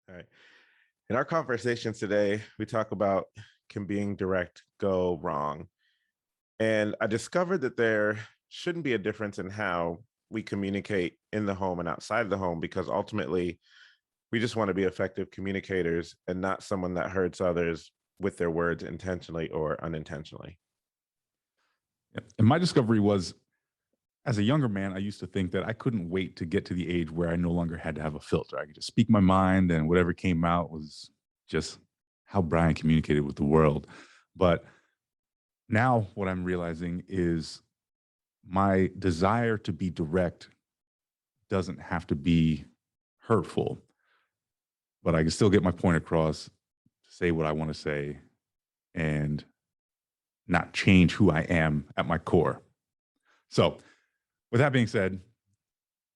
All right. In our conversation today, we talk about can being direct go wrong? And I discovered that there shouldn't be a difference in how we communicate in the home and outside the home because ultimately we just want to be effective communicators and not someone that hurts others with their words intentionally or unintentionally. And my discovery was as a younger man, I used to think that I couldn't wait to get to the age where I no longer had to have a filter. I could just speak my mind and whatever came out was just how Brian communicated with the world. But now what I'm realizing is my desire to be direct doesn't have to be hurtful, but I can still get my point across, say what I want to say, and not change who I am at my core. So, with that being said,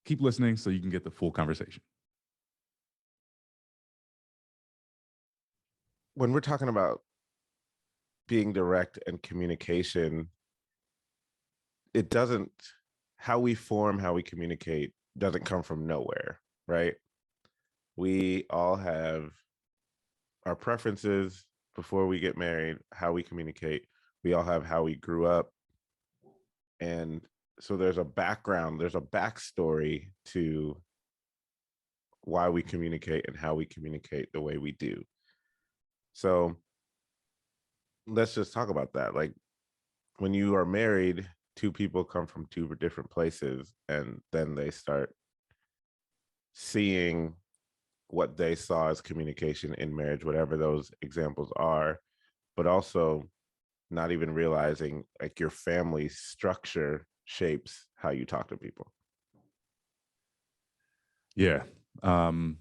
keep listening so you can get the full conversation. When we're talking about being direct and communication, it doesn't, how we form, how we communicate doesn't come from nowhere, right? We all have our preferences before we get married, how we communicate. We all have how we grew up. And so there's a background, there's a backstory to why we communicate and how we communicate the way we do. So let's just talk about that. Like when you are married, two people come from two different places and then they start seeing what they saw as communication in marriage, whatever those examples are, but also not even realizing like your family structure shapes how you talk to people. Yeah. Um,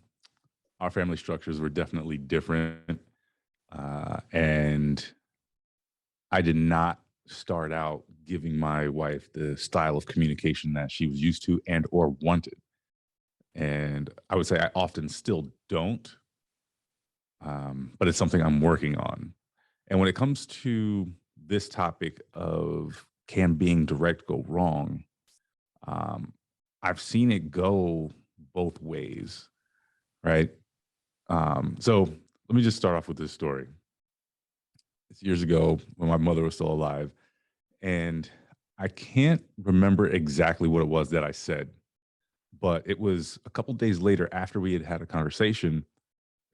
our family structures were definitely different. And I did not start out giving my wife the style of communication that she was used to and or wanted. And I would say I often still don't, but it's something I'm working on. And when it comes to this topic of can being direct go wrong, um, I've seen it go both ways, right? So let me just start off with this story. It's years ago when my mother was still alive, and I can't remember exactly what it was that I said, but it was a couple days later after we had had a conversation,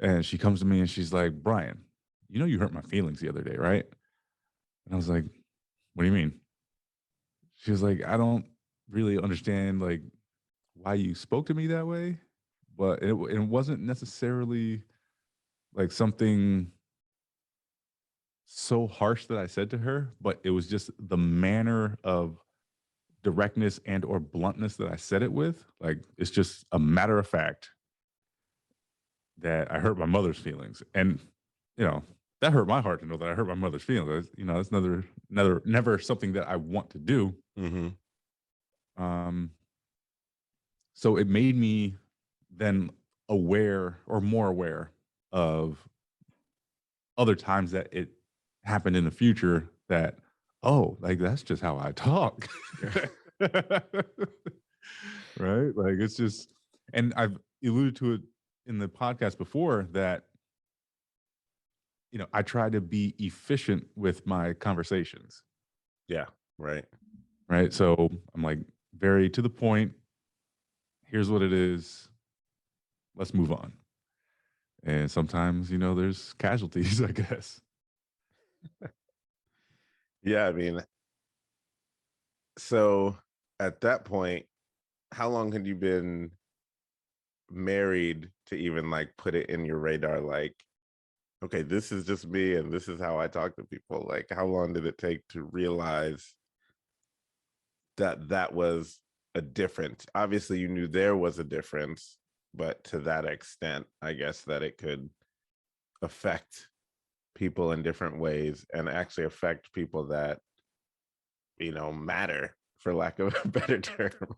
and she comes to me and she's like, "Brian, you know you hurt my feelings the other day, right?" And I was like, "What do you mean?" She was like, "I don't really understand like why you spoke to me that way, but it wasn't necessarily like something so harsh that I said to her, but it was just the manner of directness and or bluntness that I said it with. Like it's just a matter of fact that I hurt my mother's feelings. And that hurt my heart to know that I hurt my mother's feelings. It's never something that I want to do. Mm-hmm. Um so it made me then aware or more aware of other times that it happened in the future that, oh, like that's just how I talk. Right? Like it's just, and I've alluded to it in the podcast before that, I try to be efficient with my conversations. Yeah, right. Right. So I'm like very to the point. Here's what it is. Let's move on. And sometimes, there's casualties, I guess. Yeah, I mean, so at that point, how long had you been married to even like put it in your radar? Like, okay, this is just me and this is how I talk to people. Like, how long did it take to realize that that was a difference? Obviously, you knew there was a difference, but to that extent, I guess that it could affect people in different ways and actually affect people that, matter, for lack of a better term.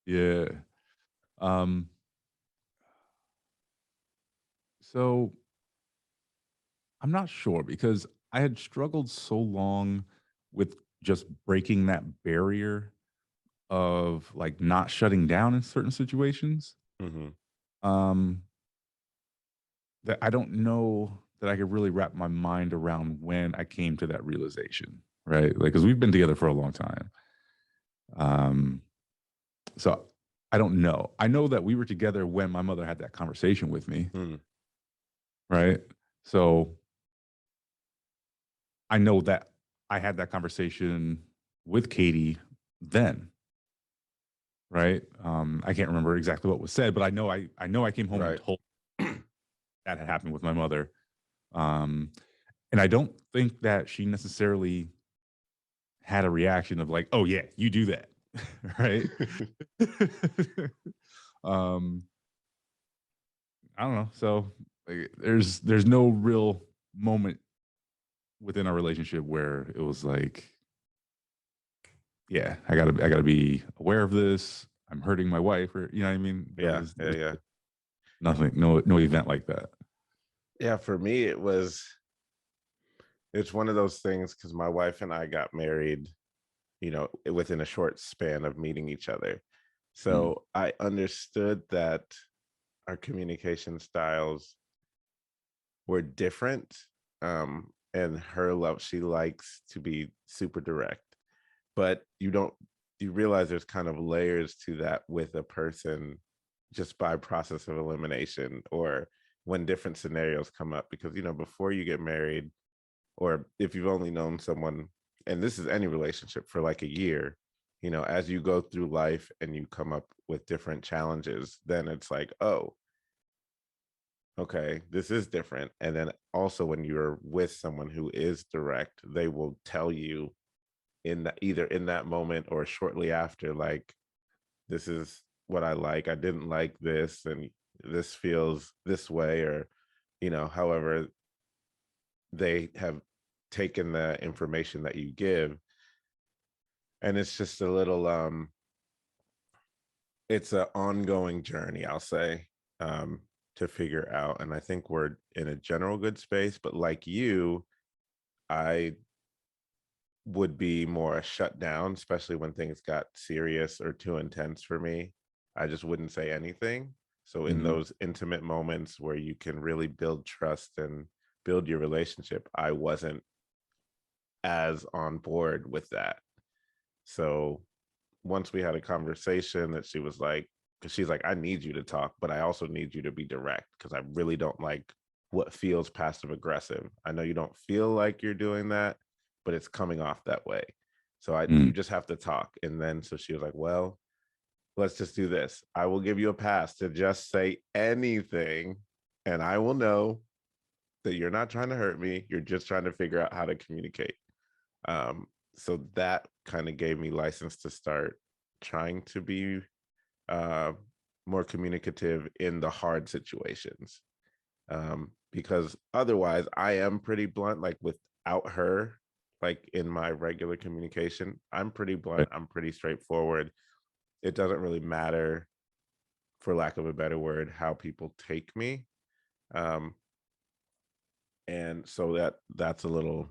Yeah. Um, so I'm not sure because I had struggled so long with just breaking that barrier of like not shutting down in certain situations. Mm-hmm. Um, that I don't know that I could really wrap my mind around when I came to that realization, right? Like, because we've been together for a long time. Um, so I don't know. I know that we were together when my mother had that conversation with me, Mm, right? So I know that I had that conversation with Katie then, right? I can't remember exactly what was said, but I know I came home and right. told that had happened with my mother. Um, and I don't think that she necessarily had a reaction of like, "Oh yeah, you do that," right? um, I don't know. So like, there's no real moment within our relationship where it was like, yeah, I gotta be aware of this. I'm hurting my wife, or you know what I mean. Yeah, yeah, There's yeah. nothing, no event like that. Yeah, for me, it's one of those things because my wife and I got married, within a short span of meeting each other. Mm, So I understood that our communication styles were different. And her love, she likes to be super direct, but you realize there's kind of layers to that with a person just by process of elimination or when different scenarios come up. Because, before you get married, or if you've only known someone, and this is any relationship, for like a year, as you go through life and you come up with different challenges, then it's like, oh, okay, this is different. And then also when you're with someone who is direct, they will tell you either in that moment or shortly after, like, this is what I like. I didn't like this, and this feels this way, or, however they have taken the information that you give. And it's just a little it's an ongoing journey, I'll say, um to figure out. And I think we're in a general good space, but like you, I would be more shut down, especially when things got serious or too intense for me. I just wouldn't say anything. So in mhm. those intimate moments where you can really build trust and build your relationship, I wasn't as on board with that. So once we had a conversation that she was like, because she's like, I need you to talk, but I also need you to be direct because I really don't like what feels passive aggressive. I know you don't feel like you're doing that, but it's coming off that way. So you Mm, just have to talk. And then so she was like, well, let's just do this. I will give you a pass to just say anything, and I will know that you're not trying to hurt me. You're just trying to figure out how to communicate. Um, so that kind of gave me license to start trying to be uh, more communicative in the hard situations. Because otherwise, I am pretty blunt, like without her, like in my regular communication, I'm pretty right. blunt, I'm pretty straightforward. It doesn't really matter, for lack of a better word, how people take me. Um, and so that's a little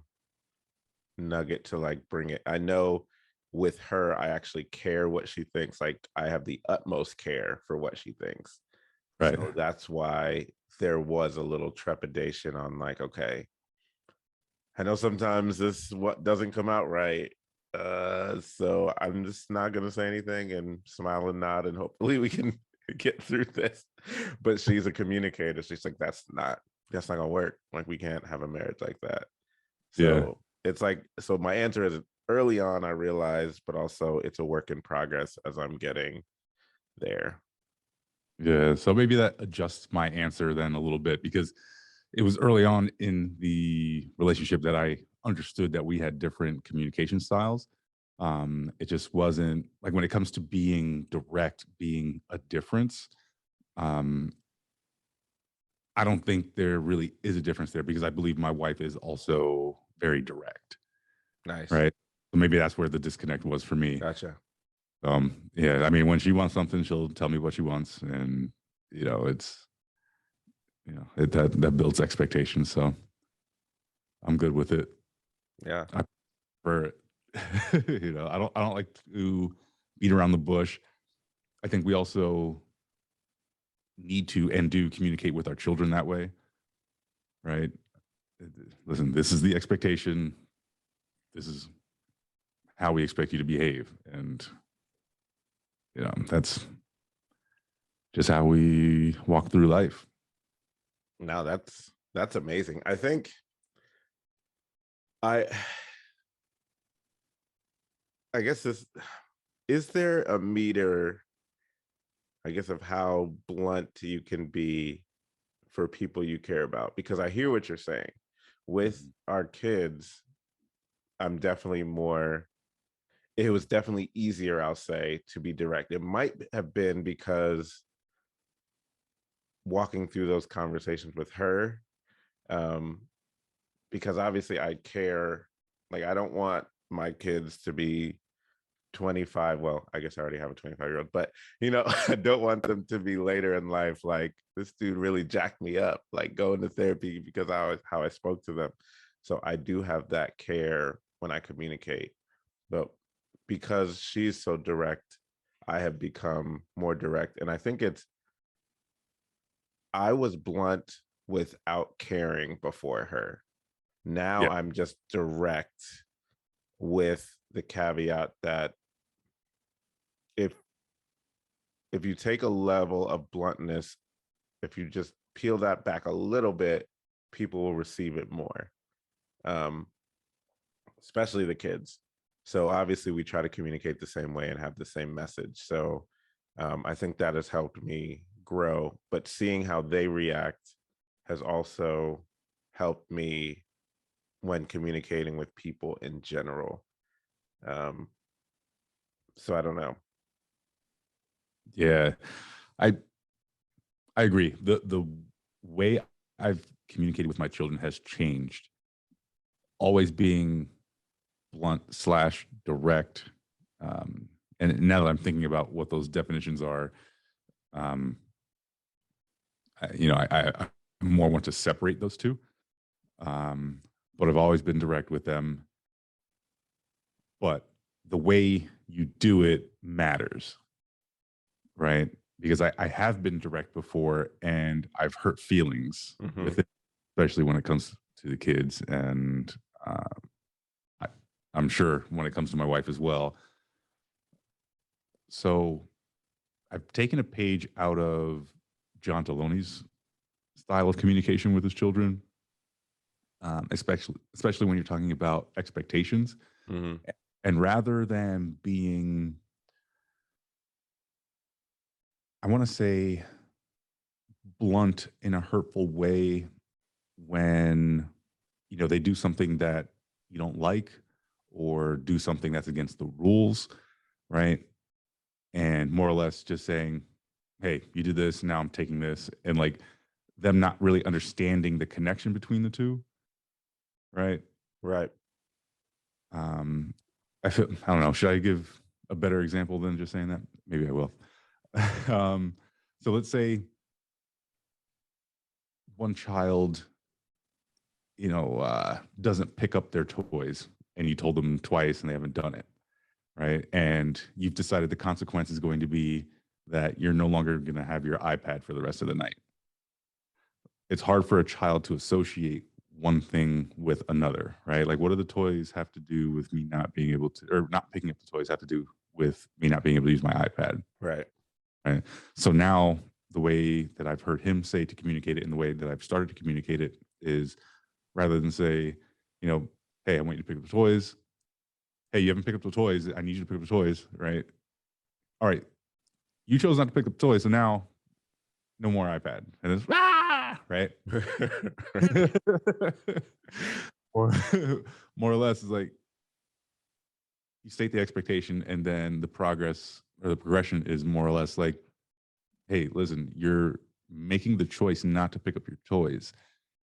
nugget to like bring it. I know with her, I actually care what she thinks. Like I have the utmost care for what she thinks. Right. So that's why there was a little trepidation on like, okay, I know sometimes this what doesn't come out right. So I'm just not gonna say anything and smile and nod and hopefully we can get through this. But she's a communicator. She's like, that's not gonna work. Like we can't have a marriage like that. Yeah. So it's like, so my answer is early on, I realized, but also it's a work in progress as I'm getting there. Yeah. So maybe that adjusts my answer then a little bit because it was early on in the relationship that I understood that we had different communication styles. It just wasn't like when it comes to being direct, being a difference. Um, I don't think there really is a difference there because I believe my wife is also very direct, Nice. right? So maybe that's where the disconnect was for me. Gotcha. Yeah, I mean, when she wants something, she'll tell me what she wants, and it's that builds expectations. So I'm good with it. Yeah. I prefer it. I don't like to beat around the bush. I think we also need to and do communicate with our children that way. right? Listen, this is the expectation. This is how we expect you to behave. And, that's just how we walk through life. Now that's amazing. I think I I guess is there a meter, I guess, of how blunt you can be for people you care about? Because I hear what you're saying. With Mhm. our kids, I'm definitely more, it was definitely easier, I'll say, to be direct. It might have been because walking through those conversations with her, um, because obviously I care. Like, I don't want my kids to be 25. Well, I guess I already have a 25-year-old, but I don't want them to be later in life like, this dude really jacked me up, like going to therapy because how I spoke to them. So I do have that care when I communicate. But because she's so direct, I have become more direct. And I think I was blunt without caring before her. Now Yeah. I'm just direct with the caveat that if if you take a level of bluntness, if you just peel that back a little bit, people will receive it more, um, especially the kids. So obviously, we try to communicate the same way and have the same message. So I think that has helped me grow. But seeing how they react has also helped me when communicating with people in general. Um, so I don't know. Yeah. I I agree. The way I've communicated with my children has changed. Always being blunt slash direct. And now that I'm thinking about what those definitions are, um, I more want to separate those two. Um, but I've always been direct with them. But the way you do it matters, right? Because I have been direct before and I've hurt feelings Hmm. with it, especially when it comes to the kids. And uh, I, I'm sure when it comes to my wife as well. So I've taken a page out of John Deloney's style of communication with his children, especially when you're talking about expectations. Hmm. And rather than being, I want to say, blunt in a hurtful way when they do something that you don't like or do something that's against the rules, right? And more or less just saying, hey, you did this, now I'm taking this, and like them not really understanding the connection between the two, right? Right. um I don't know, should I give a better example than just saying that? Maybe I will. um so let's say one child doesn't pick up their toys and you told them twice and they haven't done it, right? And you've decided the consequence is going to be that you're no longer going to have your iPad for the rest of the night. It's hard for a child to associate one thing with another, right? Like, what do the toys have to do with me not being able to, or not picking up the toys have to do with me not being able to use my iPad, Right. right? So now the way that I've heard him say to communicate it and the way that I've started to communicate it is rather than say, hey, I want you to pick up the toys. Hey, you haven't picked up the toys. I need you to pick up the toys, right? All right, you chose not to pick up the toys, so now no more iPad. And it's right. Or more or less is like you state the expectation and then the progress or the progression is more or less like, hey, listen, you're making the choice not to pick up your toys.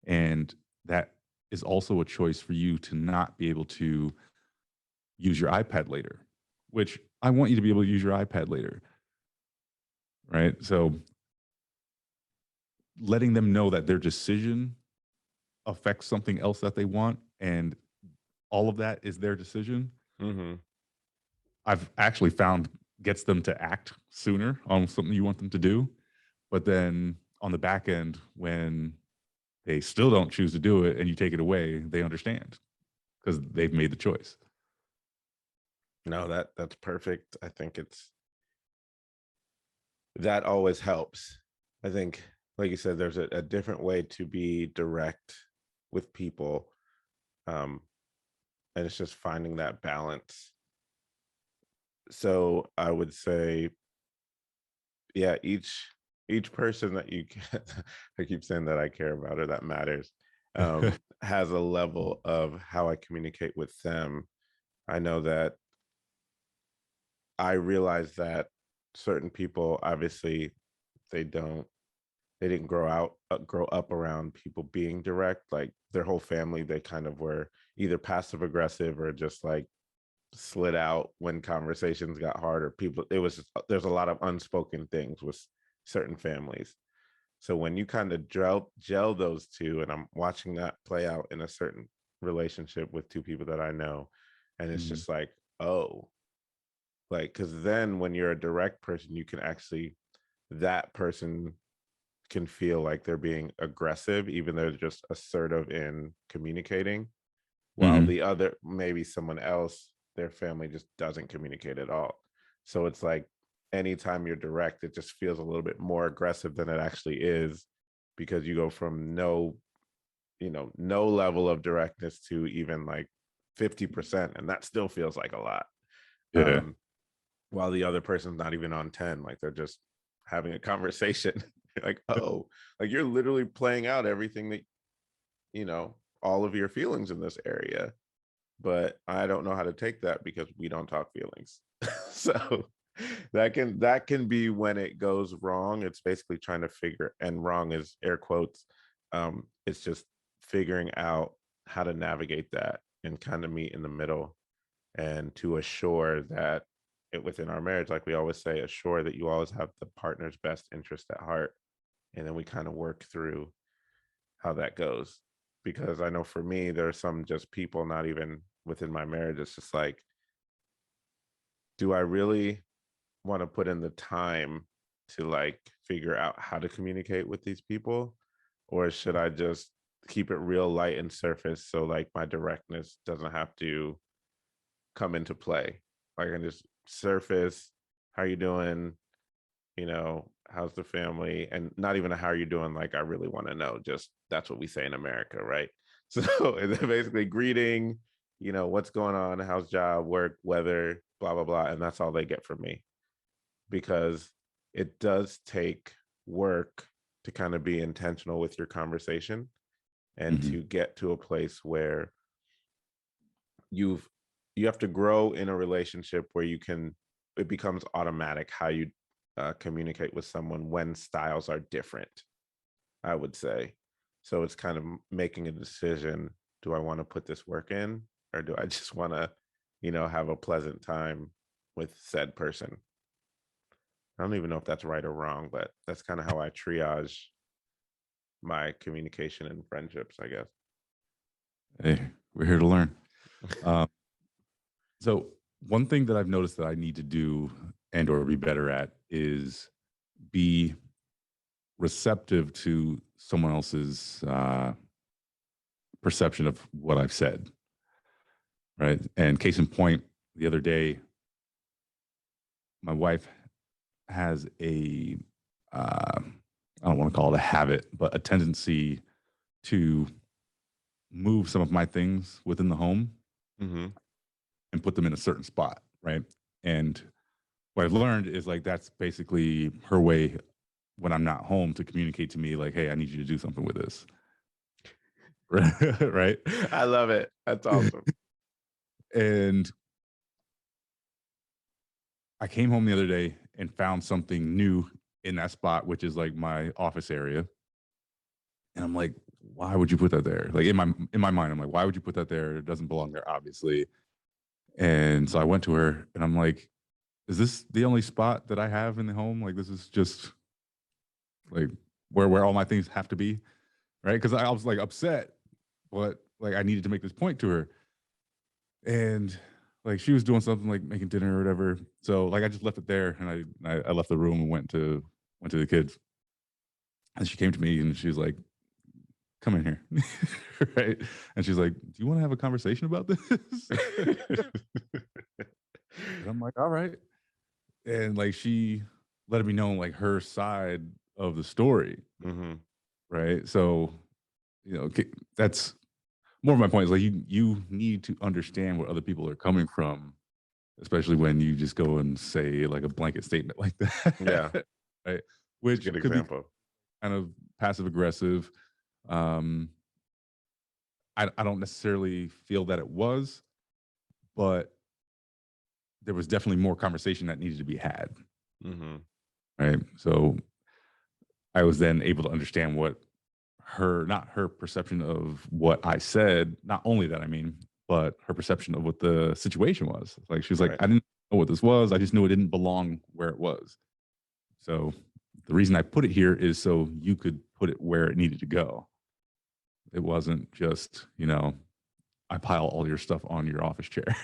And that is also a choice for you to not be able to use your iPad later, which I want you to be able to use your iPad later. Right. So letting them know that their decision affects something else that they want and all of that is their decision, Hmm. I've actually found gets them to act sooner on something you want them to do. But then on the back end, when they still don't choose to do it and you take it away, they understand because they've made the choice. No, that's perfect. I think that always helps. I think, like you said, there's a different way to be direct with people. Um, and it's just finding that balance. So I would say, yeah, each person that you I keep saying that I care about or that matters, has a level of how I communicate with them. I know that I realize that certain people, obviously, they don't they didn't grow up around people being direct. Like their whole family, they kind of were either passive aggressive or just like slid out when conversations got hard, or people, there's a lot of unspoken things with certain families. So when you kind of gel those two, and I'm watching that play out in a certain relationship with two people that I know, and it's Mhm. just like, oh, like, because then when you're a direct person, you can actually, that person can feel like they're being aggressive, even though they're just assertive in communicating, while Mhm. the other, maybe someone else, their family just doesn't communicate at all. So it's like anytime you're direct, it just feels a little bit more aggressive than it actually is, because you go from no level of directness to even like 50%, and that still feels like a lot. Yeah. Um, while the other person's not even on 10, like they're just having a conversation. Like, oh, like you're literally playing out everything that, all of your feelings in this area, but I don't know how to take that because we don't talk feelings. So that can be when it goes wrong. It's basically trying to figure, and wrong is air quotes. It's just figuring out how to navigate that and kind of meet in the middle, and to assure that within our marriage, like we always say, assure that you always have the partner's best interest at heart. And then we kind of work through how that goes. Because I know for me, there are some just people, not even within my marriage, it's just like, do I really want to put in the time to like figure out how to communicate with these people? Or should I just keep it real light and surface, so like my directness doesn't have to come into play? Like I can just surface, how you doing? How's the family? And not even a how are you doing, like I really want to know, just that's what we say in America, right? So it's basically greeting, what's going on, how's job, work, weather, blah blah blah, and that's all they get from me. Because it does take work to kind of be intentional with your conversation, and Mhm. to get to a place where you've you have to grow in a relationship where it becomes automatic how you communicate with someone when styles are different, I would say. So it's kind of making a decision: do I want to put this work in, or do I just want to have a pleasant time with said person? I don't even know if that's right or wrong, but that's kind of how I triage my communication and friendships, I guess. Hey, we're here to learn. Um, so one thing that I've noticed that I need to do and or be better at is be receptive to someone else's perception of what I've said. Right. And case in point, the other day, my wife has I don't want to call it a habit, but a tendency to move some of my things within the home Mm-hmm. and put them in a certain spot. Right. And what I've learned is like that's basically her way when I'm not home to communicate to me, like, hey, I need you to do something with this. Right. I love it. That's awesome. And I came home the other day and found something new in that spot, which is like my office area. And I'm like, why would you put that there? Like in my mind, I'm like, why would you put that there? It doesn't belong there, obviously. And so I went to her and I'm like, is this the only spot that I have in the home? Like this is just like where all my things have to be. Right. Because I was like upset, but like I needed to make this point to her. And like she was doing something like making dinner or whatever. So like I just left it there and I left the room and went to the kids. And she came to me and she was like, come in here. Right. And she's like, do you want to have a conversation about this? And I'm like, all right. And like she let me know like her side of the story. Hmm. Right. So, that's more of my point is like you need to understand where other people are coming from, especially when you just go and say like a blanket statement like Yeah, that. Right. it's a Which good could be example. kind of passive aggressive. Um, I don't necessarily feel that it was, but there was definitely more conversation that needed to be had. Hmm. Right. So I was then able to understand what not her perception of what I said, not only that, I mean, but her perception of what the situation was. Like she was like, Right. I didn't know what this was. I just knew it didn't belong where it was. So the reason I put it here is so you could put it where it needed to go. It wasn't just, I pile all your stuff on your office chair.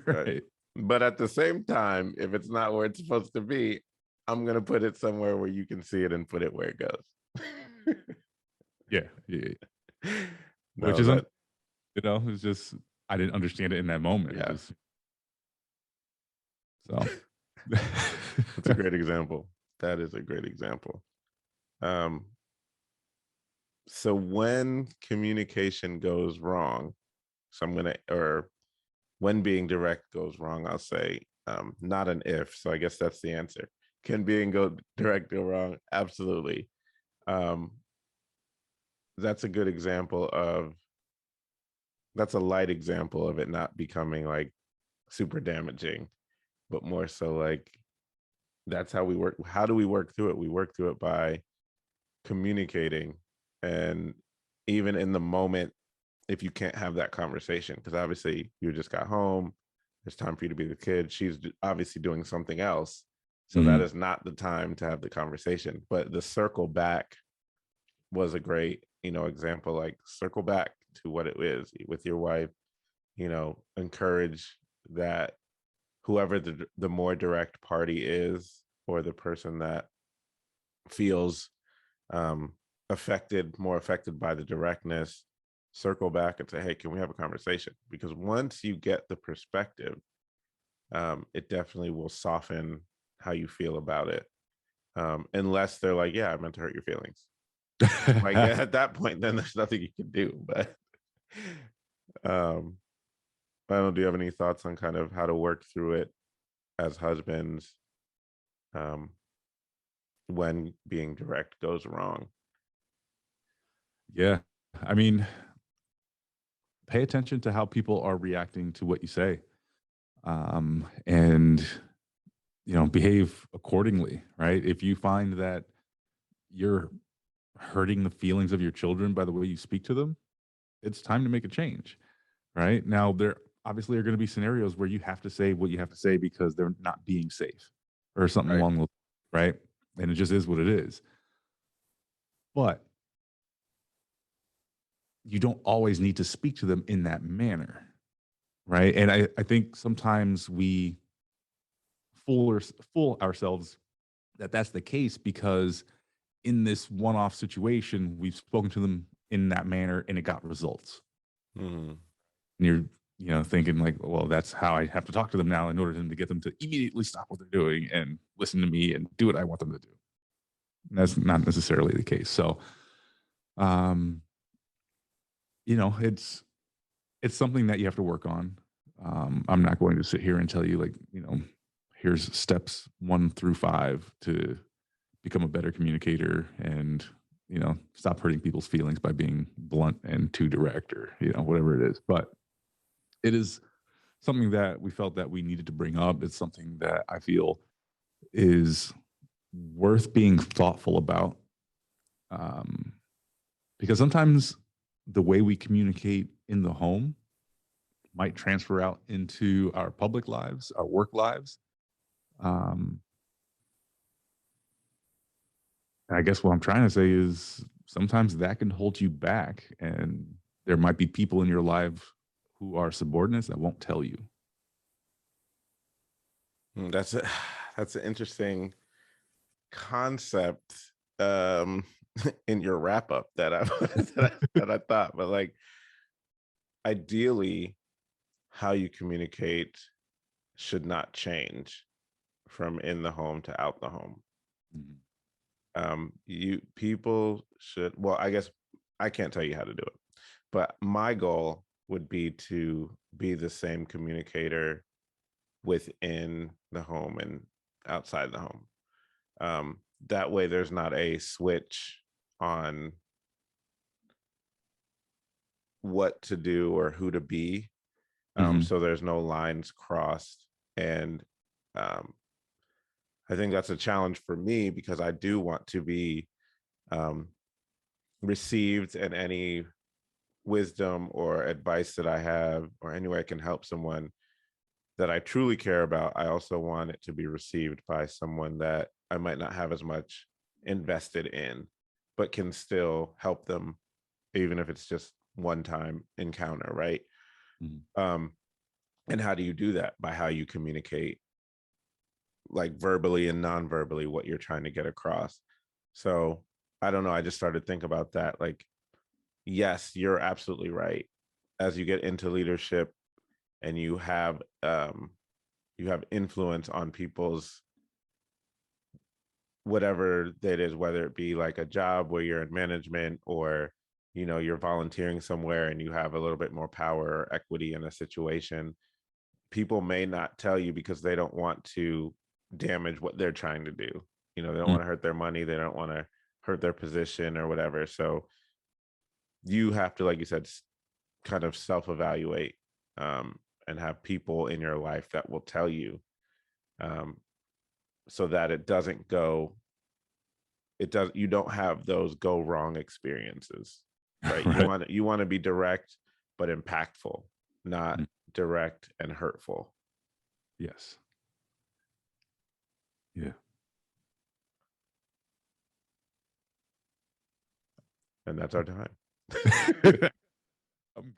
Right. Right. But at the same time, if it's not where it's supposed to be, I'm gonna put it somewhere where you can see it and put it where it goes. Yeah. Yeah. Which No, isn't, that it's just, I didn't understand it in that moment. It yeah, just, so. that's a great example. That is a great example. Um, so when communication goes wrong, so I'm gonna or when being direct goes wrong, I'll say not an if. So I guess that's the answer. Can being go direct go wrong? Absolutely. Um, that's a good example of that's a light example of it not becoming like super damaging, but more so like that's how we work. How do we work through it? We work through it by communicating. And even in the moment, if you can't have that conversation, because obviously you just got home, there's time for you to be the kid. She's obviously doing something else. So that Mhm. is not the time to have the conversation. But the circle back was a great, example. Like circle back to what it is with your wife, encourage that whoever the more direct party is, or the person that feels um more affected by the directness, circle back and say, hey, can we have a conversation? Because once you get the perspective, it definitely will soften how you feel about it, unless they're like, yeah, I meant to hurt your feelings. Like at that point, then there's nothing you can do. But um I don't know, do you have any thoughts on kind of how to work through it as husbands, um when being direct goes wrong? Yeah. I mean, pay attention to how people are reacting to what you say. And behave accordingly, right? If you find that you're hurting the feelings of your children by the way you speak to them, it's time to make a change, right? Now, there obviously are going to be scenarios where you have to say what you have to say because they're not being safe or something Right. along those, right? And it just is what it is. But you don't always need to speak to them in that manner, right? And I think sometimes we fool ourselves that that's the case because in this one-off situation, we've spoken to them in that manner and it got results. Mhm. And you're, thinking like, well, that's how I have to talk to them now in order to get them to immediately stop what they're doing and listen to me and do what I want them to do. And that's not necessarily the case. So, um, it's something that you have to work on. I'm not going to sit here and tell you like, here's steps 1 through 5 to become a better communicator and stop hurting people's feelings by being blunt and too direct or whatever it is, but it is something that we felt that we needed to bring up. It's something that I feel is worth being thoughtful about, um, because sometimes the way we communicate in the home might transfer out into our public lives, our work lives. um, I guess what I'm trying to say is sometimes that can hold you back, and there might be people in your life who are subordinates that won't tell you. That's a that's an interesting concept. Um, in your wrap up that I that I thought, but like ideally, how you communicate should not change from in the home to out the home. Mhm. You people should, well, I guess I can't tell you how to do it, but my goal would be to be the same communicator within the home and outside the home. That way there's not a switch on what to do or who to be. Mhm. So there's no lines crossed. And um, I think that's a challenge for me because I do want to be um, received, and any wisdom or advice that I have or any way I can help someone that I truly care about, I also want it to be received by someone that I might not have as much invested in, but can still help them, even if it's just one time encounter, right? Mhm. Um, and how do you do that? By how you communicate, like verbally and non-verbally, what you're trying to get across. So I don't know. I just started to think about that. Like, yes, you're absolutely right. As you get into leadership and you have influence on people's whatever that is, whether it be like a job where you're in management, or you're volunteering somewhere and you have a little bit more power or equity in a situation. People may not tell you because they don't want to damage what they're trying to do. They don't Mm. want to hurt their money, they don't want to hurt their position or whatever. So you have to, like you said, kind of self-evaluate, and have people in your life that will tell you, um, so that you don't have those go wrong experiences, right? you Right. want you want to be direct but impactful, not Mm. direct and hurtful. Yes. Yeah. And that's our time. I'm